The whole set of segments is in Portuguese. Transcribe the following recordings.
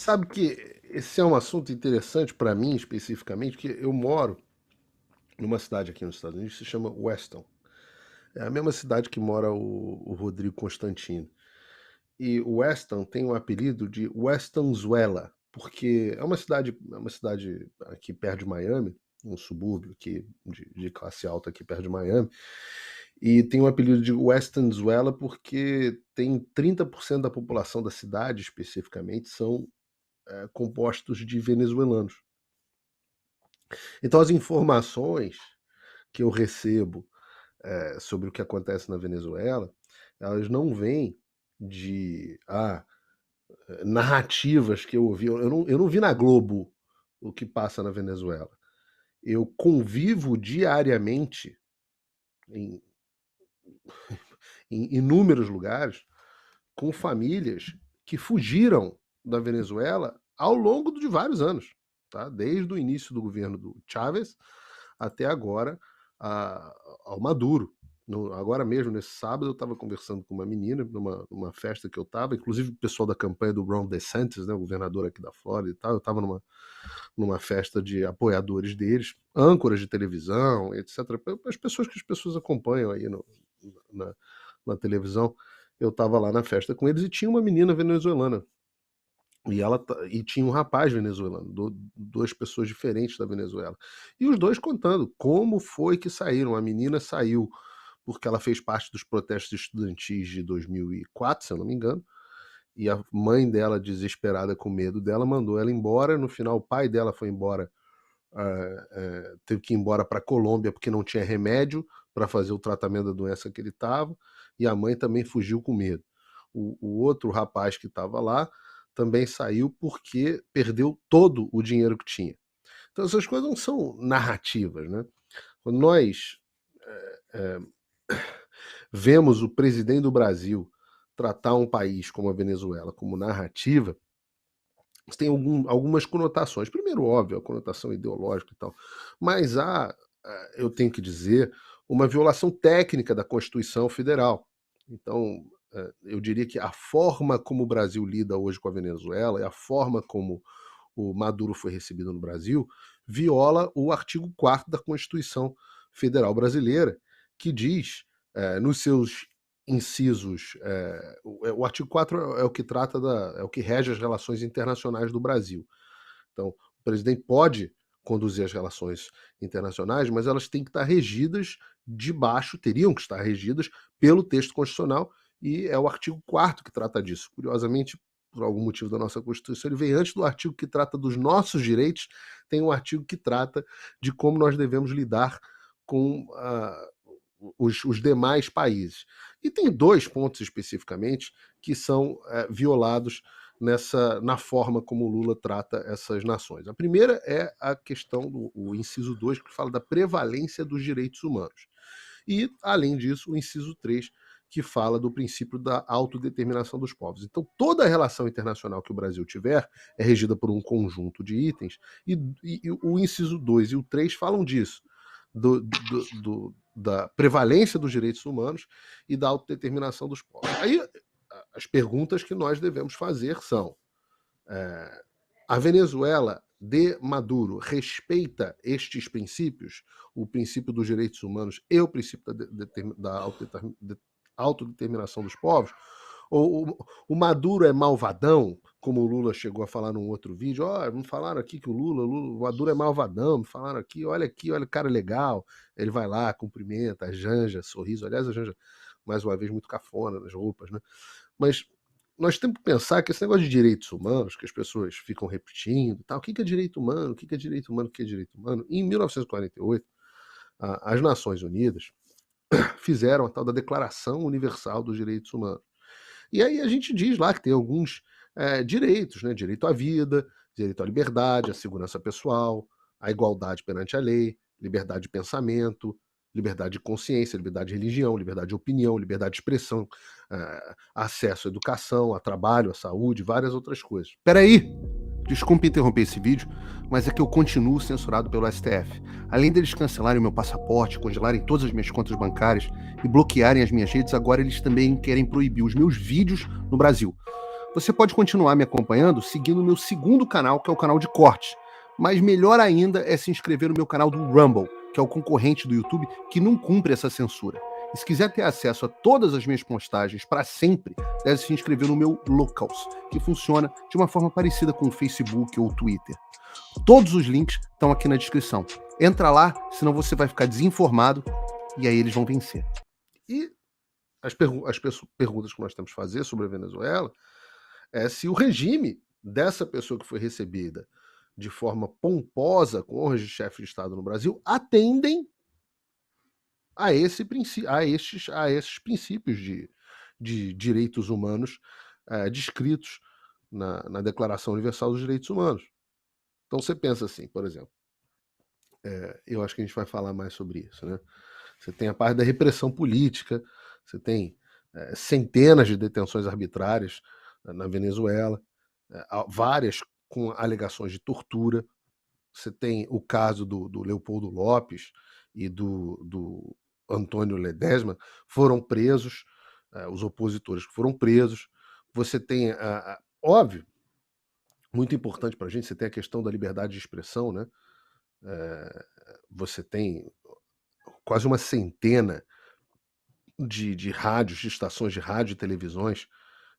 Sabe que esse é um assunto interessante para mim, especificamente, que eu moro numa cidade aqui nos Estados Unidos que se chama Weston. É a mesma cidade que mora o Rodrigo Constantino. E o Weston tem o apelido de Westonzuela, porque é uma cidade aqui perto de Miami, um subúrbio aqui de classe alta aqui perto de Miami, e tem o apelido de Westonzuela porque tem 30% da população da cidade, especificamente, são compostos de venezuelanos. Então, as informações que eu recebo sobre o que acontece na Venezuela, elas não vêm de narrativas que eu ouvi. Eu não vi na Globo o que passa na Venezuela. Eu convivo diariamente em, em inúmeros lugares com famílias que fugiram da Venezuela ao longo de vários anos, tá? Desde o início do governo do Chávez até agora ao Maduro. Agora mesmo, nesse sábado, eu estava conversando com uma menina numa festa que eu estava, inclusive o pessoal da campanha do Ron DeSantis, né, o governador aqui da Flórida e tal. Eu estava numa festa de apoiadores deles, âncoras de televisão, etc. As pessoas que as pessoas acompanham aí na, na televisão. Eu estava lá na festa com eles e tinha uma menina venezuelana. E tinha um rapaz venezuelano, duas pessoas diferentes da Venezuela. E os dois contando como foi que saíram. A menina saiu porque ela fez parte dos protestos estudantis de 2004, se eu não me engano, e a mãe dela, desesperada com medo dela, mandou ela embora. No final, o pai dela foi embora, teve que ir embora para a Colômbia porque não tinha remédio para fazer o tratamento da doença que ele estava, e a mãe também fugiu com medo. O outro rapaz que estava lá também saiu porque perdeu todo o dinheiro que tinha. Então essas coisas não são narrativas, né? Quando nós é, vemos o presidente do Brasil tratar um país como a Venezuela como narrativa, tem algumas conotações. Primeiro, óbvio, a conotação ideológica e tal, mas eu tenho que dizer, uma violação técnica da Constituição Federal. Então, eu diria que a forma como o Brasil lida hoje com a Venezuela e a forma como o Maduro foi recebido no Brasil viola o artigo 4º da Constituição Federal Brasileira, que diz, nos seus incisos, o artigo 4 é o que trata é o que rege as relações internacionais do Brasil. Então, o presidente pode conduzir as relações internacionais, mas elas têm que estar regidas teriam que estar regidas pelo texto constitucional, e é o artigo 4º que trata disso. Curiosamente, por algum motivo da nossa Constituição, ele vem antes do artigo que trata dos nossos direitos, tem um artigo que trata de como nós devemos lidar com os demais países. E tem dois pontos especificamente que são violados na forma como o Lula trata essas nações. A primeira é a questão do inciso 2, que fala da prevalência dos direitos humanos. E, além disso, o inciso 3, que fala do princípio da autodeterminação dos povos. Então, toda a relação internacional que o Brasil tiver é regida por um conjunto de itens, e o inciso 2 e o 3 falam disso, da prevalência dos direitos humanos e da autodeterminação dos povos. Aí, as perguntas que nós devemos fazer são: a Venezuela de Maduro respeita estes princípios, o princípio dos direitos humanos e o princípio da autodeterminação dos povos? Ou o Maduro é malvadão, como o Lula chegou a falar num outro vídeo? Me falaram aqui que o Maduro é malvadão, me falaram aqui, olha o cara legal, ele vai lá, cumprimenta, a Janja, sorriso. Aliás, a Janja, mais uma vez, muito cafona nas roupas, né? Mas nós temos que pensar que esse negócio de direitos humanos, que as pessoas ficam repetindo, tal, o que é direito humano, o que é direito humano, o que é direito humano? Em 1948, as Nações Unidas fizeram a tal da Declaração Universal dos Direitos Humanos. E aí a gente diz lá que tem alguns direitos, né? Direito à vida, direito à liberdade, à segurança pessoal, à igualdade perante a lei, liberdade de pensamento, liberdade de consciência, liberdade de religião, liberdade de opinião, liberdade de expressão, acesso à educação, a trabalho, à saúde, várias outras coisas. Peraí! Desculpe interromper esse vídeo, mas é que eu continuo censurado pelo STF. Além deles cancelarem o meu passaporte, congelarem todas as minhas contas bancárias e bloquearem as minhas redes, agora eles também querem proibir os meus vídeos no Brasil. Você pode continuar me acompanhando seguindo o meu segundo canal, que é o canal de cortes. Mas melhor ainda é se inscrever no meu canal do Rumble, que é o concorrente do YouTube que não cumpre essa censura. E se quiser ter acesso a todas as minhas postagens para sempre, deve se inscrever no meu Locals, que funciona de uma forma parecida com o Facebook ou o Twitter. Todos os links estão aqui na descrição. Entra lá, senão você vai ficar desinformado e aí eles vão vencer. E as perguntas que nós temos que fazer sobre a Venezuela é se o regime dessa pessoa que foi recebida de forma pomposa com honras de chefe de Estado no Brasil atendem a esses princípios de direitos humanos descritos na Declaração Universal dos Direitos Humanos. Então você pensa assim, por exemplo, eu acho que a gente vai falar mais sobre isso, né? Você tem a parte da repressão política, você tem centenas de detenções arbitrárias na Venezuela, várias com alegações de tortura. Você tem o caso do Leopoldo Lopes e do Antônio Ledesma, foram presos, os opositores que foram presos. Você tem, óbvio, muito importante para a gente, você tem a questão da liberdade de expressão, né? Você tem quase uma centena de rádios, de estações de rádio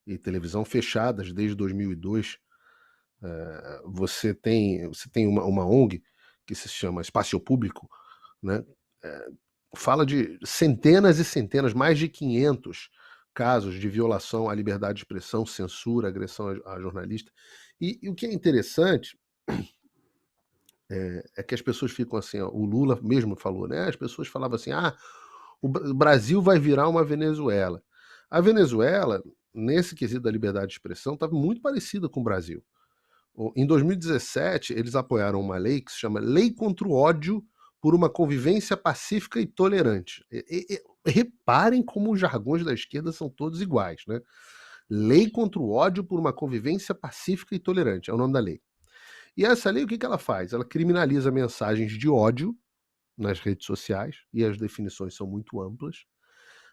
e televisão fechadas desde 2002. Você tem uma ONG que se chama Espaço Público, né? Fala de centenas e centenas, mais de 500 casos de violação à liberdade de expressão, censura, agressão a jornalista. E o que é interessante é que as pessoas ficam assim, ó, o Lula mesmo falou, né? As pessoas falavam assim, o Brasil vai virar uma Venezuela. A Venezuela, nesse quesito da liberdade de expressão, estava muito parecida com o Brasil. Em 2017, eles apoiaram uma lei que se chama Lei contra o Ódio por uma Convivência Pacífica e Tolerante. Reparem como os jargões da esquerda são todos iguais, né? Lei contra o Ódio por uma Convivência Pacífica e Tolerante, é o nome da lei. E essa lei, o que ela faz? Ela criminaliza mensagens de ódio nas redes sociais, e as definições são muito amplas,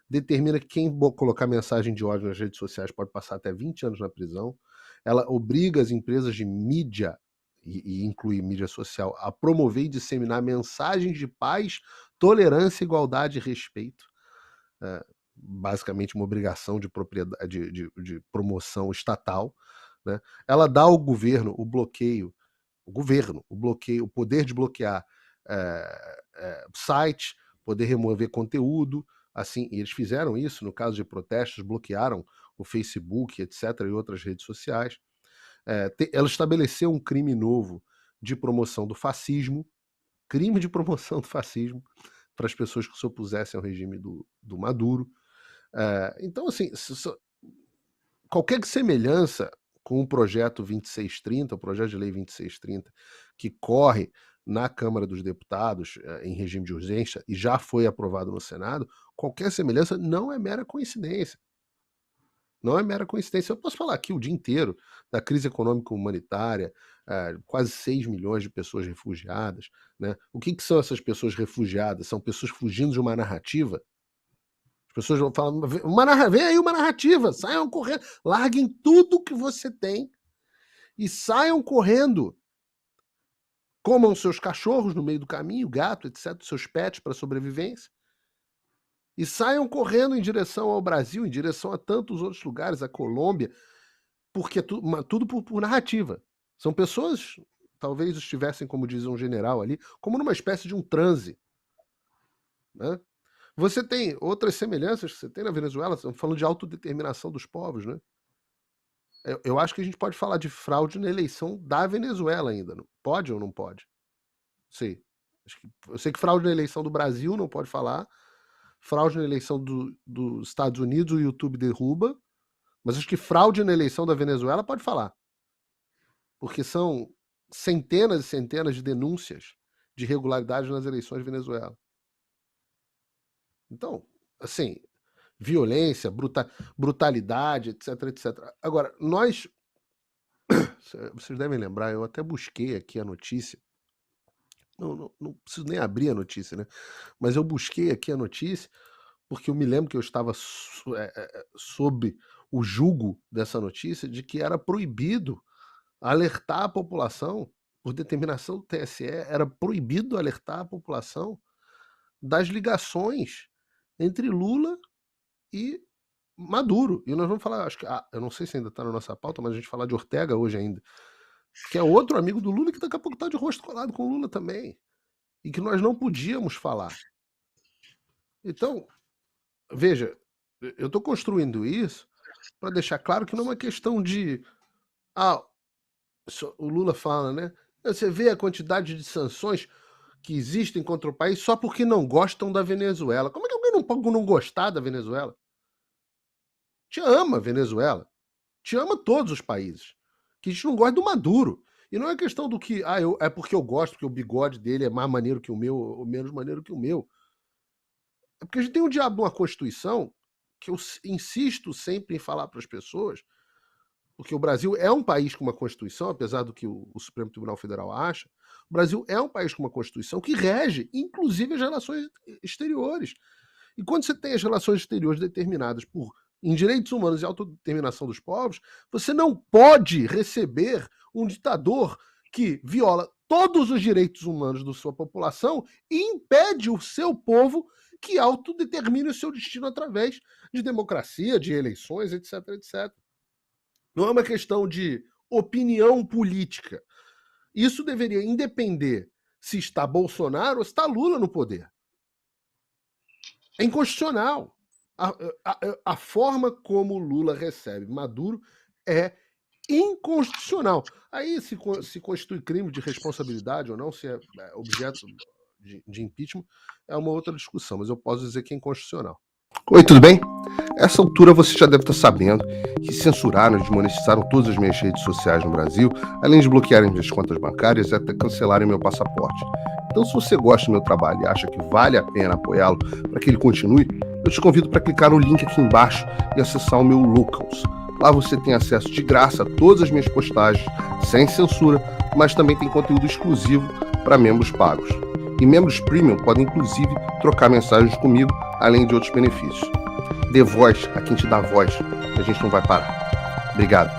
determina que quem colocar mensagem de ódio nas redes sociais pode passar até 20 anos na prisão. Ela obriga as empresas de mídia, e inclui mídia social, a promover e disseminar mensagens de paz, tolerância, igualdade e respeito. Basicamente uma obrigação de propriedade, de promoção estatal, né? Ela dá ao governo o poder de bloquear site, poder remover conteúdo, assim, e eles fizeram isso no caso de protestos, bloquearam o Facebook, etc., e outras redes sociais. Ela estabeleceu um crime novo de promoção do fascismo, crime de promoção do fascismo, para as pessoas que se opusessem ao regime do Maduro. Então, assim, qualquer semelhança com o projeto 2630, o projeto de lei 2630, que corre na Câmara dos Deputados em regime de urgência e já foi aprovado no Senado, qualquer semelhança não é mera coincidência. Não é mera coincidência. Eu posso falar aqui o dia inteiro da crise econômica humanitária, quase 6 milhões de pessoas refugiadas, né? O que são essas pessoas refugiadas? São pessoas fugindo de uma narrativa. As pessoas vão falar, vem aí uma narrativa, saiam correndo, larguem tudo que você tem e saiam correndo. Comam seus cachorros no meio do caminho, gato, etc., seus pets para sobrevivência. E saiam correndo em direção ao Brasil, em direção a tantos outros lugares, a Colômbia, porque tudo por narrativa. São pessoas, talvez estivessem, como diz um general ali, como numa espécie de um transe. Né? Você tem outras semelhanças que você tem na Venezuela, estamos falando de autodeterminação dos povos, né? Eu acho que a gente pode falar de fraude na eleição da Venezuela ainda. Não? Pode ou não pode? Sei. Eu sei que fraude na eleição do Brasil não pode falar. Fraude na eleição dos Estados Unidos, o YouTube derruba. Mas acho que fraude na eleição da Venezuela pode falar. Porque são centenas e centenas de denúncias de irregularidades nas eleições de Venezuela. Então, assim, violência, brutalidade, etc, etc. Agora, vocês devem lembrar, eu até busquei aqui a notícia, não preciso nem abrir a notícia, né? Mas eu busquei aqui a notícia porque eu me lembro que eu estava sob o jugo dessa notícia de que era proibido alertar a população, por determinação do TSE, era proibido alertar a população das ligações entre Lula e Maduro. E nós vamos falar, acho que, eu não sei se ainda está na nossa pauta, mas a gente vai falar de Ortega hoje ainda, que é outro amigo do Lula que daqui a pouco está de rosto colado com o Lula também, e que nós não podíamos falar. Então, veja, eu estou construindo isso para deixar claro que não é uma questão de... o Lula fala, né? Você vê a quantidade de sanções que existem contra o país só porque não gostam da Venezuela. Como é que alguém não pode não gostar da Venezuela? Te ama a Venezuela. Te ama todos os países. Que a gente não gosta do Maduro. E não é questão do que, é porque eu gosto, porque o bigode dele é mais maneiro que o meu, ou menos maneiro que o meu. É porque a gente tem um diabo de uma Constituição que eu insisto sempre em falar para as pessoas, porque o Brasil é um país com uma Constituição, apesar do que o Supremo Tribunal Federal acha, o Brasil é um país com uma Constituição que rege, inclusive, as relações exteriores. E quando você tem as relações exteriores determinadas em direitos humanos e autodeterminação dos povos, você não pode receber um ditador que viola todos os direitos humanos da sua população e impede o seu povo que autodetermine o seu destino através de democracia, de eleições, etc, etc. Não é uma questão de opinião política. Isso deveria independer se está Bolsonaro ou se está Lula no poder. É inconstitucional. A forma como Lula recebe Maduro é inconstitucional. Aí se constitui crime de responsabilidade ou não, se é objeto de impeachment, é uma outra discussão, mas eu posso dizer que é inconstitucional. Oi, tudo bem? Essa altura você já deve estar sabendo que censuraram e desmonetizaram todas as minhas redes sociais no Brasil, além de bloquearem minhas contas bancárias e até cancelarem meu passaporte. Então, se você gosta do meu trabalho e acha que vale a pena apoiá-lo para que ele continue, eu te convido para clicar no link aqui embaixo e acessar o meu Locals. Lá você tem acesso de graça a todas as minhas postagens, sem censura, mas também tem conteúdo exclusivo para membros pagos. E membros premium podem, inclusive, trocar mensagens comigo, além de outros benefícios. Dê voz a quem te dá voz, que a gente não vai parar. Obrigado.